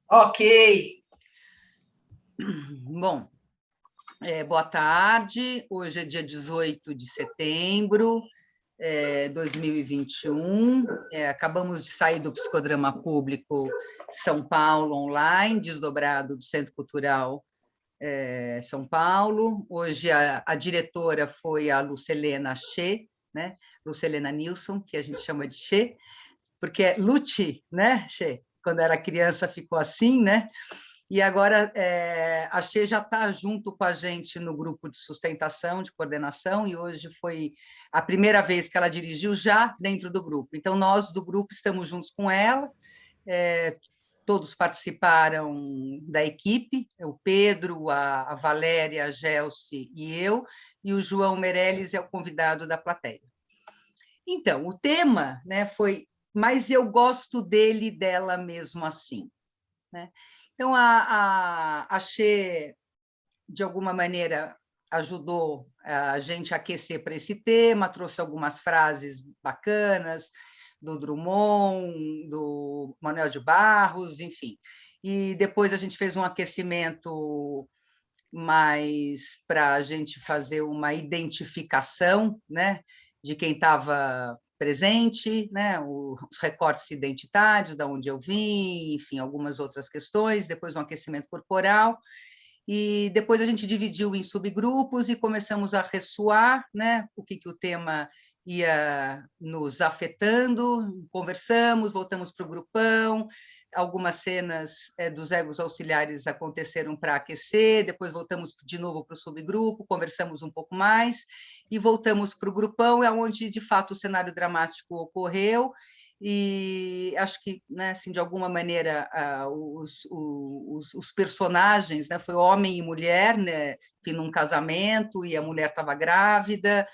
Ok. Bom, boa tarde. Hoje é dia 18 de setembro de 2021. Acabamos de sair do Psicodrama Público São Paulo Online, desdobrado do Centro Cultural São Paulo. Hoje a diretora foi a Lucelena Che, né? Lucelena Nilsson, que a gente chama de Che, porque é Luti, né, Che? Quando era criança ficou assim, né? E agora a Che já está junto com a gente no grupo de sustentação, de coordenação, e hoje foi a primeira vez que ela dirigiu já dentro do grupo. Então, nós do grupo estamos juntos com ela, todos participaram da equipe, o Pedro, a Valéria, a Gelsi e eu, e o João Meirelles é o convidado da plateia. Então, o tema, né, foi "Mas eu gosto dele e dela mesmo assim", né? Então, a Che, de alguma maneira, ajudou a gente a aquecer para esse tema, trouxe algumas frases bacanas do Drummond, do Manuel de Barros, enfim. E depois a gente fez um aquecimento mais para a gente fazer uma identificação, né, de quem estava presente, né, os recortes identitários, da onde eu vim, enfim, algumas outras questões, depois um aquecimento corporal, e depois a gente dividiu em subgrupos e começamos a ressoar, né, o que o tema ia nos afetando, conversamos, voltamos para o grupão, algumas cenas dos egos auxiliares aconteceram para aquecer, depois voltamos de novo para o subgrupo, conversamos um pouco mais, e voltamos para o grupão, é onde, de fato, o cenário dramático ocorreu, e acho que, né, assim, de alguma maneira, os personagens, né, foi homem e mulher, né, enfim, num casamento, e a mulher estava grávida,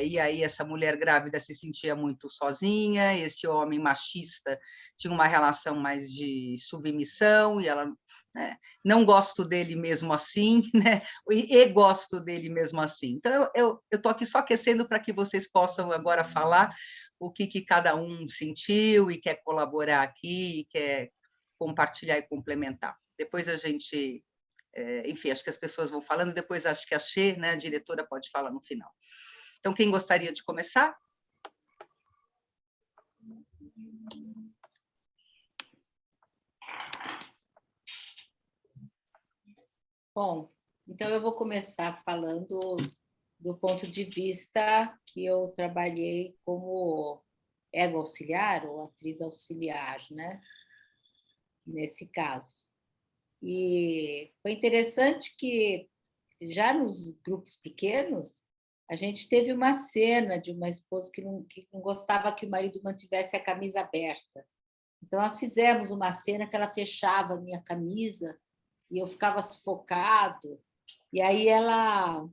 e aí essa mulher grávida se sentia muito sozinha, esse homem machista tinha uma relação mais de submissão, e ela, né, não gosto dele mesmo assim, né, e gosto dele mesmo assim. Então, eu estou aqui só aquecendo para que vocês possam agora falar o que cada um sentiu e quer colaborar aqui, e quer compartilhar e complementar. Depois a gente, enfim, acho que as pessoas vão falando, depois acho que a Che, né, a diretora, pode falar no final. Então, quem gostaria de começar? Bom, então eu vou começar falando do ponto de vista que eu trabalhei como ego auxiliar ou atriz auxiliar, né? Nesse caso. E foi interessante que já nos grupos pequenos a gente teve uma cena de uma esposa que não gostava que o marido mantivesse a camisa aberta. Então nós fizemos uma cena que ela fechava a minha camisa e eu ficava sufocado. E aí ela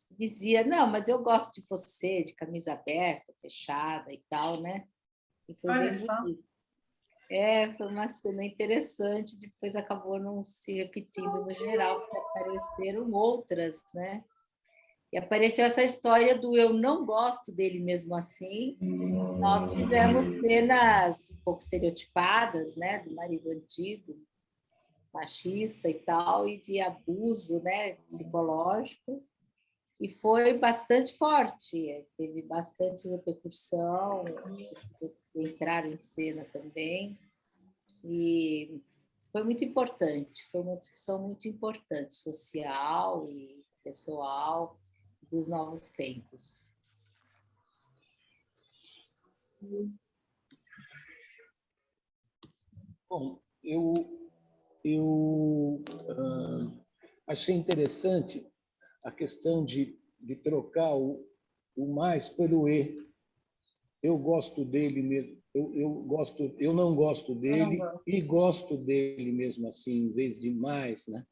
dizia, não, mas eu gosto de você, de camisa aberta, fechada e tal, né? E foi bem bonito. Foi uma cena interessante, depois acabou não se repetindo no geral, porque apareceram outras, né? E apareceu essa história do eu não gosto dele mesmo assim. Nós fizemos cenas um pouco estereotipadas, né? Do marido antigo, machista e tal, e de abuso, né? Psicológico. E foi bastante forte, teve bastante repercussão, entraram em cena também, e foi muito importante, foi uma discussão muito importante, social e pessoal, dos novos tempos. Bom, eu achei interessante a questão de trocar o mais pelo e. Eu gosto dele mesmo, eu não gosto dele e gosto dele mesmo assim, em vez de mais, né?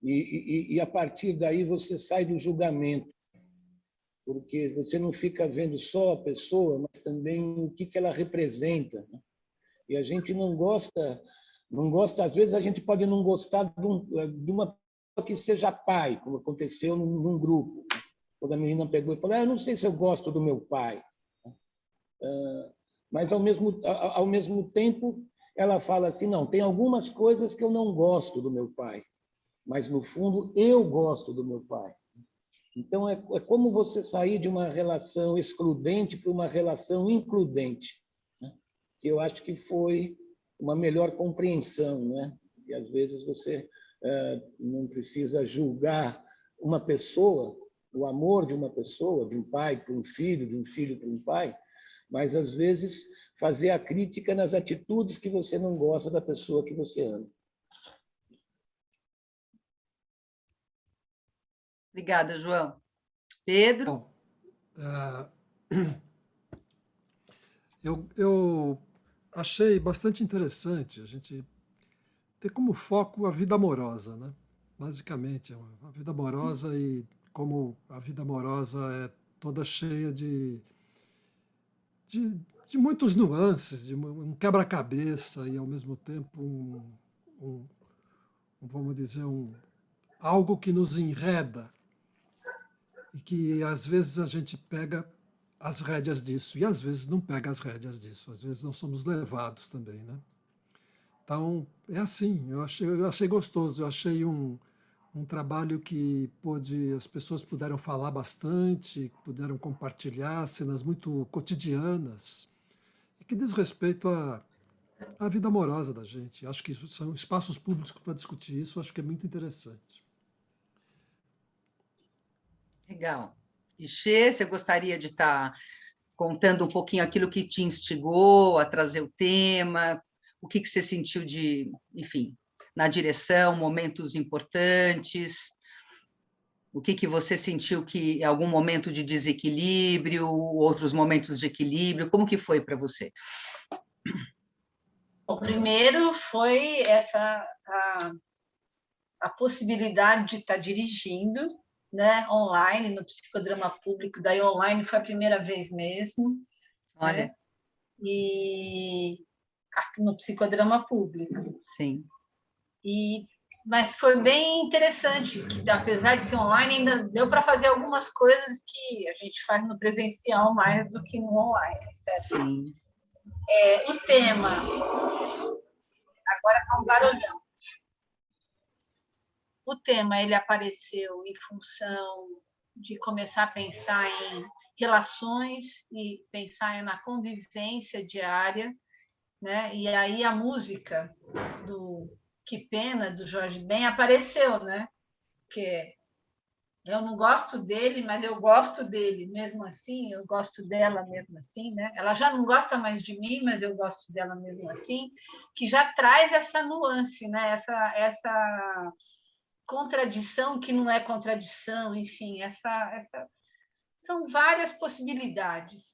E a partir daí você sai do julgamento, porque você não fica vendo só a pessoa, mas também o que ela representa, né? E a gente não gosta, às vezes a gente pode não gostar de uma pessoa que seja pai, como aconteceu num grupo, quando a menina pegou e falou, eu não sei se eu gosto do meu pai. Mas, ao mesmo tempo, ela fala assim, não, tem algumas coisas que eu não gosto do meu pai, mas, no fundo, eu gosto do meu pai. Então, é como você sair de uma relação excludente para uma relação includente, né? Que eu acho que foi uma melhor compreensão, né? E, às vezes, você não precisa julgar uma pessoa, o amor de uma pessoa, de um pai para um filho, de um filho para um pai, mas, às vezes, fazer a crítica nas atitudes que você não gosta da pessoa que você ama. Obrigada, João. Pedro? Bom, eu achei bastante interessante a gente ter como foco a vida amorosa, né? Basicamente, a vida amorosa e como a vida amorosa é toda cheia de muitos nuances, de um quebra-cabeça e, ao mesmo tempo, um- vamos dizer, algo que nos enreda e que, às vezes, a gente pega as rédeas disso e, às vezes, não pega as rédeas disso. Às vezes, nós somos levados também, né? Então, é assim, eu achei gostoso, eu achei um trabalho que as pessoas puderam falar bastante, puderam compartilhar cenas muito cotidianas e que diz respeito à vida amorosa da gente. Acho que são espaços públicos para discutir isso, acho que é muito interessante. Legal. E Xê, você gostaria de estar contando um pouquinho aquilo que te instigou a trazer o tema, o que você sentiu de, enfim, na direção, momentos importantes, o que você sentiu que em algum momento de desequilíbrio, outros momentos de equilíbrio, como que foi para você? O primeiro foi a possibilidade de estar dirigindo, né, online, no psicodrama público, daí online foi a primeira vez mesmo, Olha, né? E no psicodrama público. sim. Mas foi bem interessante, que apesar de ser online, ainda deu para fazer algumas coisas que a gente faz no presencial mais do que no online, certo? Sim. O tema, agora está um barulhão. O tema ele apareceu em função de começar a pensar em relações e pensar na convivência diária, né? E aí a música do Que Pena, do Jorge Ben, apareceu, né? Que eu não gosto dele, mas eu gosto dele mesmo assim, eu gosto dela mesmo assim, né? Ela já não gosta mais de mim, mas eu gosto dela mesmo assim, que já traz essa nuance, né? Essa contradição que não é contradição, enfim, são várias possibilidades.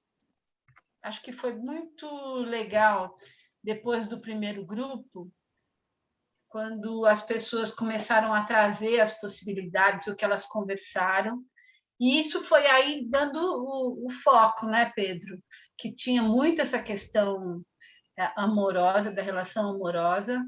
Acho que foi muito legal depois do primeiro grupo, quando as pessoas começaram a trazer as possibilidades, o que elas conversaram, e isso foi aí dando o foco, né, Pedro? Que tinha muito essa questão amorosa, da relação amorosa.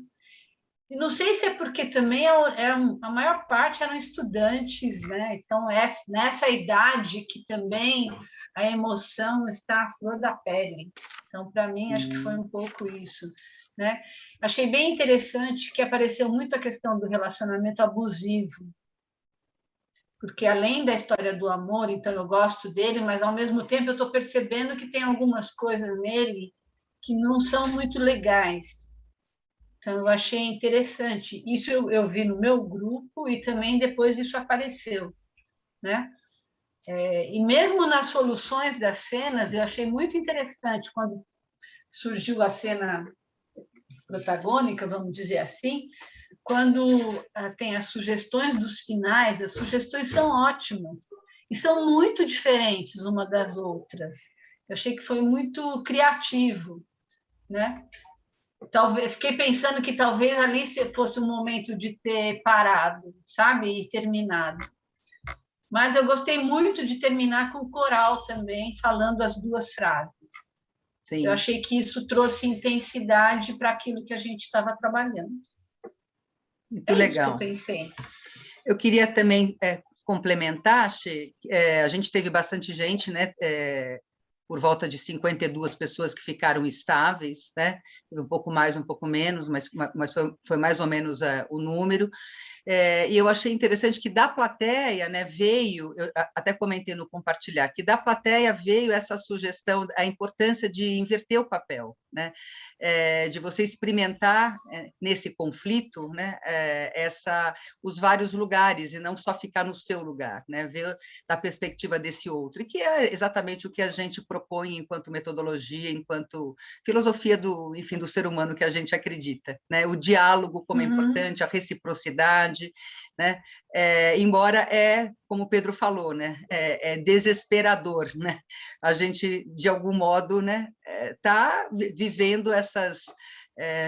E não sei se é porque também a maior parte eram estudantes, né? Então, nessa idade que também a emoção está à flor da pele. Então, para mim, acho que foi um pouco isso, né? Achei bem interessante que apareceu muito a questão do relacionamento abusivo, porque além da história do amor, então eu gosto dele, mas ao mesmo tempo eu estou percebendo que tem algumas coisas nele que não são muito legais. Então, eu achei interessante. Isso eu vi no meu grupo e também depois isso apareceu, né? E mesmo nas soluções das cenas, eu achei muito interessante quando surgiu a cena protagônica, vamos dizer assim, quando tem as sugestões dos finais, as sugestões são ótimas e são muito diferentes uma das outras. Eu achei que foi muito criativo, né? Talvez, fiquei pensando que talvez ali fosse um momento de ter parado, sabe? E terminado. Mas eu gostei muito de terminar com o coral também, falando as duas frases. Sim. Eu achei que isso trouxe intensidade para aquilo que a gente estava trabalhando. Muito legal. Isso que eu pensei. Eu queria também complementar, Xê, a gente teve bastante gente, né, por volta de 52 pessoas que ficaram estáveis, né? Um pouco mais, um pouco menos, mas foi mais ou menos o número. E eu achei interessante que da plateia, né, veio, eu até comentei no compartilhar, que da plateia veio essa sugestão, a importância de inverter o papel, né, de você experimentar nesse conflito, né, os vários lugares e não só ficar no seu lugar, né, ver da perspectiva desse outro, e que é exatamente o que a gente propõe enquanto metodologia, enquanto filosofia enfim, do ser humano que a gente acredita, né, o diálogo como é importante, a reciprocidade, né? Embora como o Pedro falou, né? É desesperador, né? A gente, de algum modo, né? Tá vivendo essas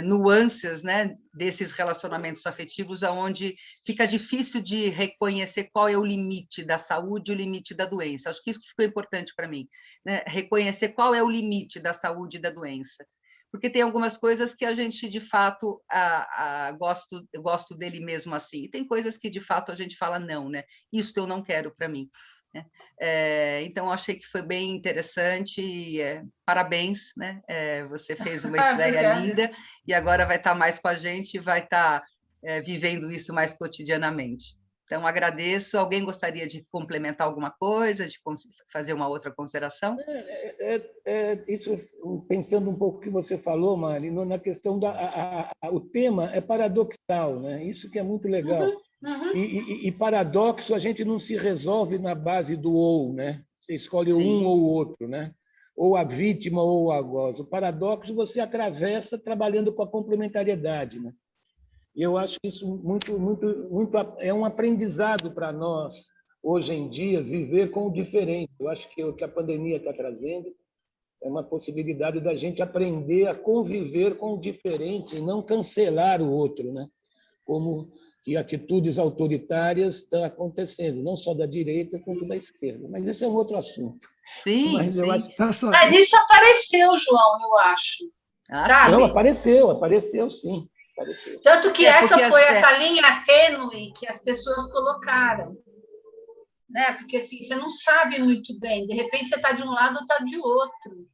nuances, né? Desses relacionamentos afetivos, aonde fica difícil de reconhecer qual é o limite da saúde e o limite da doença. Acho que isso que ficou importante para mim, né? Reconhecer qual é o limite da saúde e da doença. Porque tem algumas coisas que a gente, de fato, gosto dele mesmo assim. E tem coisas que, de fato, a gente fala, não, né? Isso eu não quero para mim. Né? Então, achei que foi bem interessante. Parabéns, né? Você fez uma estreia linda e agora vai estar mais com a gente e vai estar vivendo isso mais cotidianamente. Então, agradeço. Alguém gostaria de complementar alguma coisa, de fazer uma outra consideração? Isso, pensando um pouco o que você falou, Mari, na questão o tema é paradoxal, né? Isso que é muito legal. E paradoxo a gente não se resolve na base do ou, né? Você escolhe um ou o outro, né? Ou a vítima ou o algoz. O paradoxo você atravessa trabalhando com a complementariedade, né? E eu acho que isso é um aprendizado para nós, hoje em dia, viver com o diferente. Eu acho que o que a pandemia está trazendo é uma possibilidade da gente aprender a conviver com o diferente e não cancelar o outro, né? Como que atitudes autoritárias estão acontecendo, não só da direita, quanto da esquerda. Mas isso é um outro assunto. Sim, Mas sim. eu acho... Mas isso apareceu, João, eu acho. Sabe? Não, apareceu sim. Tanto que essa linha tênue que as pessoas colocaram. Né? Porque assim, você não sabe muito bem, de repente você está de um lado ou está de outro.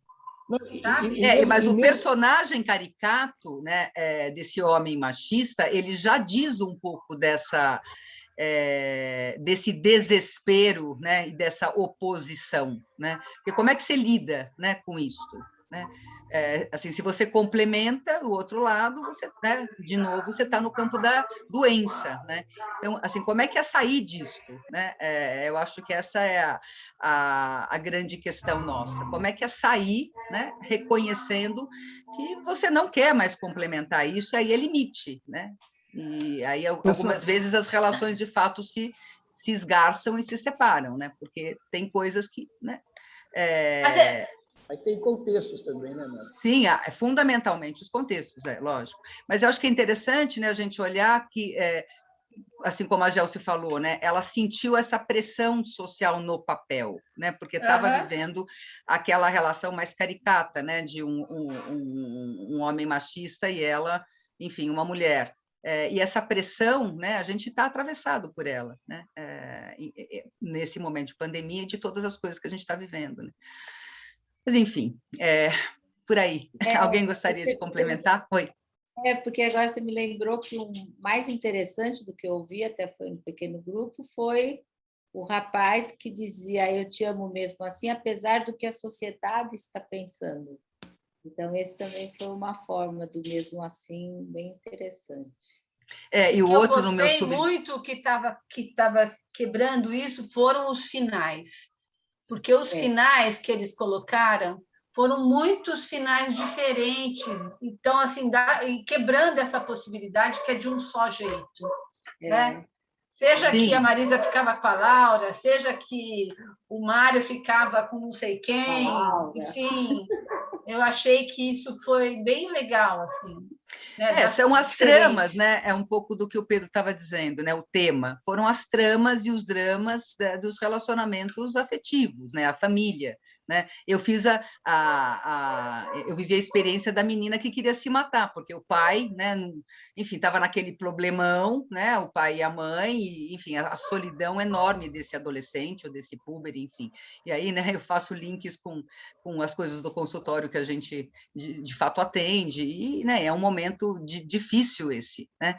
Sabe? Mas o personagem caricato, né, desse homem machista, ele já diz um pouco desse desespero, né, e dessa oposição, né? Porque como é que você lida, né, com isso? Né? Assim, se você complementa o outro lado, você, né, de novo, você está no campo da doença, né? Então, assim, como é que é sair disso? Né? Eu acho que essa é a grande questão nossa. Como é que é sair, né, reconhecendo que você não quer mais complementar isso, aí é limite, né? E aí, algumas vezes, as relações, de fato, se esgarçam e se separam, né? Porque tem coisas que... Né, Mas tem contextos também, né, Mara? Sim, fundamentalmente os contextos, lógico. Mas eu acho que é interessante, né, a gente olhar que, assim como a Gelsi falou, né, ela sentiu essa pressão social no papel, né, porque estava vivendo aquela relação mais caricata, né, de um homem machista e ela, enfim, uma mulher. E essa pressão, né, a gente está atravessado por ela, né, nesse momento de pandemia e de todas as coisas que a gente está vivendo, né. Mas, enfim, por aí. Alguém gostaria de complementar? Oi. Porque agora você me lembrou que o mais interessante do que eu ouvi, até foi um pequeno grupo, foi o rapaz que dizia: eu te amo mesmo assim, apesar do que a sociedade está pensando. Então, esse também foi uma forma do mesmo assim, bem interessante. E o outro no meu muito que estava quebrando isso foram os finais. Porque os finais que eles colocaram foram muitos finais diferentes. Então, assim, quebrando essa possibilidade que é de um só jeito. Né? Seja Sim. que a Marisa ficava com a Laura, seja que o Mário ficava com não sei quem, enfim, eu achei que isso foi bem legal, assim. Né? São as tramas, né? É um pouco do que o Pedro estava dizendo, né? O tema. Foram as tramas e os dramas dos relacionamentos afetivos, né? A família, né? Eu eu vivi a experiência da menina que queria se matar, porque o pai, né, enfim, estava naquele problemão, né, o pai e a mãe, e, enfim, a solidão enorme desse adolescente ou desse puber, enfim. E aí, né, eu faço links com as coisas do consultório que a gente, de fato, atende, e, né, é um momento difícil esse, né,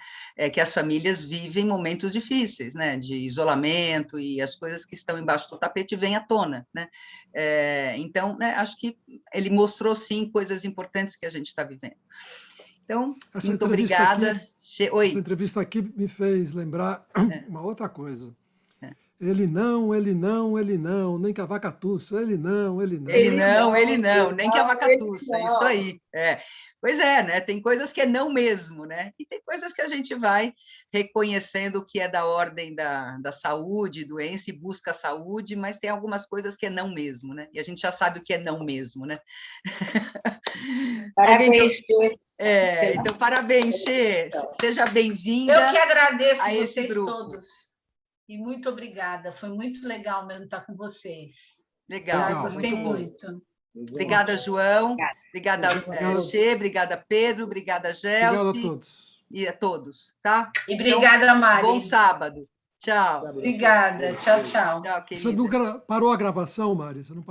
que as famílias vivem momentos difíceis, né, de isolamento, e as coisas que estão embaixo do tapete vêm à tona, né. Então, né, acho que ele mostrou, sim, coisas importantes que a gente está vivendo. Então, muito obrigada. Oi. Essa entrevista aqui me fez lembrar uma outra coisa. Ele não, nem que a vaca tussa, ele não. Ele não, nem que a vaca tussa, isso aí. Pois é, né? Tem coisas que é não mesmo, né? E tem coisas que a gente vai reconhecendo que é da ordem da saúde, doença, e busca a saúde, mas tem algumas coisas que é não mesmo, né? E a gente já sabe o que é não mesmo, né? Parabéns, Xê. Então, parabéns, Xê. Seja bem-vinda. Eu que agradeço a esse vocês grupo. todos. E muito obrigada. Foi muito legal mesmo estar com vocês. Legal, gostei muito. Obrigada, João. Obrigada, Xê. Obrigada, Pedro. Obrigada, Gelsi. Obrigado a todos. E a todos, tá? E obrigada, Mari. Bom sábado. Tchau. Obrigada. Tchau, tchau. Tchau, Você não parou a gravação, Mari? Você não